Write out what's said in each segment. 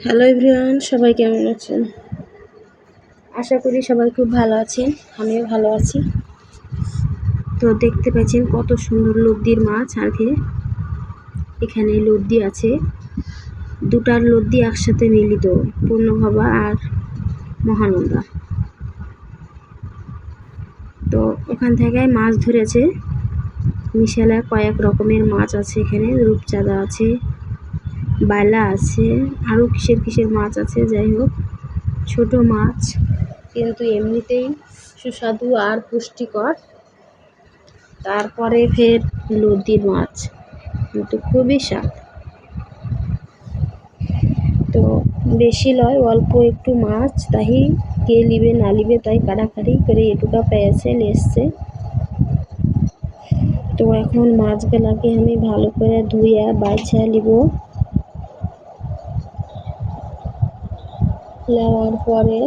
Hello everyone, সবাই কেমন আছেন? আশা করি সবাই খুব ভালো আছেন। আমিও ভালো আছি। তো দেখতে পাচ্ছেন কত সুন্দর লদ্দির মাছ। আগে এখানে লদ্দি আছে, দুটার লদ্দি একসাথে মিলিত, পূর্ণভবা আর মহানন্দা। তো ওখান থেকে মাছ ধরেছে। মিশালা কয়েক রকমের মাছ আছে, এখানে রূপচাঁদা আছে, বাইলা আছে, আরও কিসের মাছ আছে। যাই হোক, ছোট মাছ কিন্তু এমনিতেই সুস্বাদু আর পুষ্টিকর। তারপরে ফের নদীর মাছ, কিন্তু খুবই স্বাদ। তো বেশি লয়, অল্প একটু মাছ, তাই কে লিবে না লিবে তাই কাড়াকাড়ি করে এটুকা পেয়েছে লেসছে। তো এখন মাছগুলাকে আমি ভালো করে ধুইয়া বাইছা নিব। নেওয়ার পরে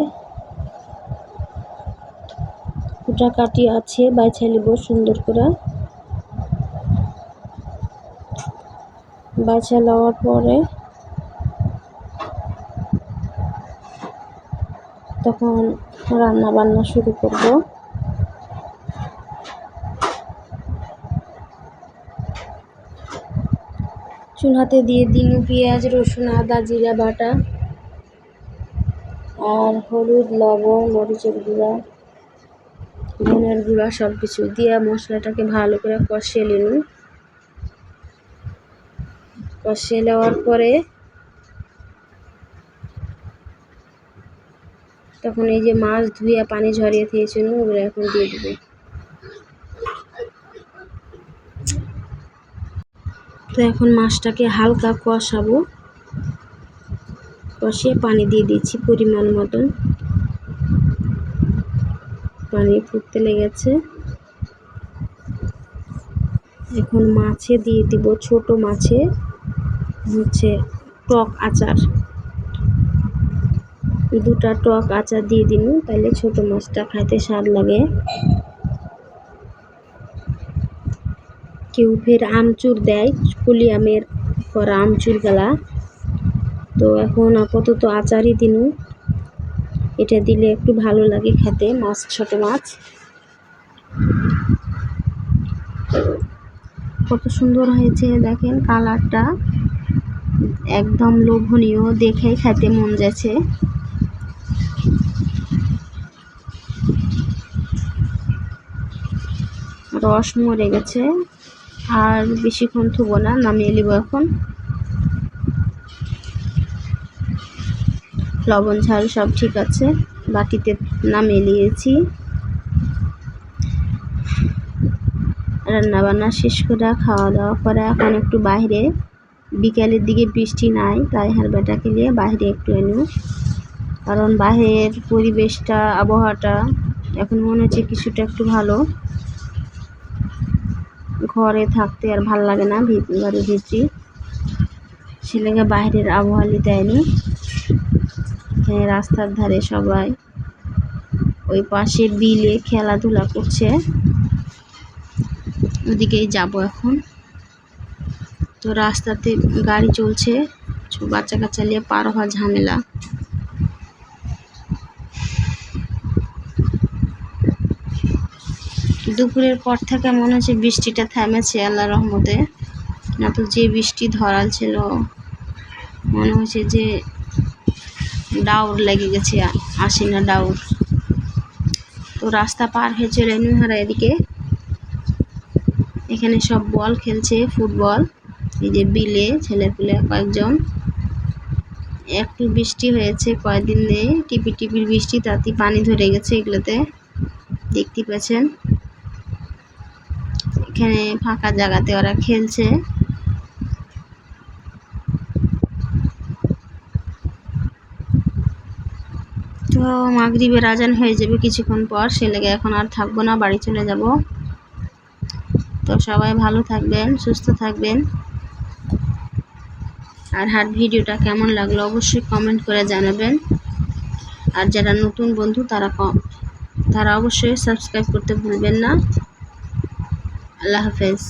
কুটাকাটি আছে, বাইছা নিব সুন্দর করে। বাইছা নেওয়ার পরে তখন রান্না বান্না শুরু করব। চুলাতে দিয়ে দিন পেঁয়াজ, রসুন, আদা, জিরা বাটা আর হলুদ, লবণ, মরিচের গুঁড়া, ধনের গুঁড়া সব কিছু দিয়ে মশলাটাকে ভালো করে কষিয়ে নিন। কষিয়ে নেওয়ার পরে তখন এই যে মাছ ধুয়ে পানি ঝরিয়ে দিয়েছিল ওগুলো এখন দিয়ে দেবো। তো এখন মাছটাকে হালকা কষাবো, কষিয়ে পানি দিয়ে দিচ্ছি পরিমাণ মতন। পানি ফুটতে লেগেছে, এখন মাছে দিয়ে দিব, ছোট মাছে হচ্ছে টক আচার, দুটা টক আচার দিয়ে দিন, তাহলে ছোট মাছটা খাইতে স্বাদ লাগে। কেউ ফের আমচুর দেয়, কুলি আমের করা আমচুর গলা। তো এখন আপাতত আচারই দিন, এটা দিলে একটু ভালো লাগে খেতে। মাছ, ছোট মাছ কত সুন্দর হয়েছে দেখেন, কালারটা একদম লোভনীয়, দেখে খেতে মন যাচ্ছে। রস মরে গেছে, আর বেশিক্ষণ থুবো না, নামিয়ে নিব এখন। লবণ ঝাল সব ঠিক আছে, বাটিতে নামিয়ে নিয়েছি। রান্নাবান্না শেষ করে খাওয়া দাওয়া করে এখন একটু বাইরে, বিকালের দিকে বৃষ্টি নাই তাই বেটাকে নিয়ে বাইরে একটু এনু, কারণ বাইরের পরিবেশটা, আবহাওয়াটা এখন মনে হচ্ছে কিছুটা একটু ভালো। ঘরে থাকতে আর ভাল লাগে না, ঘরের ভিতরে ছেলেকে বাইরের আবহাওয়া নিতে আনি। হ্যাঁ, রাস্তার ধারে সবাই ওই পাশে বিলে খেলাধুলা করছে, ওদিকেই যাব এখন। তো রাস্তাতে গাড়ি চলছে, বাচ্চা কাচ্চা নিয়ে পার হওয়া ঝামেলা। দুপুরের পর থেকে মনে হচ্ছে বৃষ্টিটা থেমেছে আল্লাহর রহমতে, না তো যে বৃষ্টি ধরাল ছিল, মনে হচ্ছে যে ডাউর লেগে গেছে, আসি না ডাউর। তো রাস্তা পার হয়ে চলে নুহারা এদিকে, এখানে সব বল খেলছে, ফুটবল। এই যে বিলে ছেলেপুলে কয়েকজন, একটু বৃষ্টি হয়েছে কয়েকদিন দিয়ে, টিপি টিপির বৃষ্টি, তাতে পানি ধরে গেছে এগুলোতে, দেখতে পাচ্ছেন। এখানে ফাঁকা জায়গাতে ওরা খেলছে। তো মাগরিবের আজান হয়ে যাবে কিছুক্ষণ পর, সে লেগে এখন আর থাকবো না, বাড়ি চলে যাব। তো সবাই ভালো থাকবেন, সুস্থ থাকবেন। আর ভিডিওটা কেমন লাগলো অবশ্যই কমেন্ট করে জানাবেন। আর যারা নতুন বন্ধু তারা অবশ্যই সাবস্ক্রাইব করতে ভুলবেন না। আল্লাহ হাফেজ।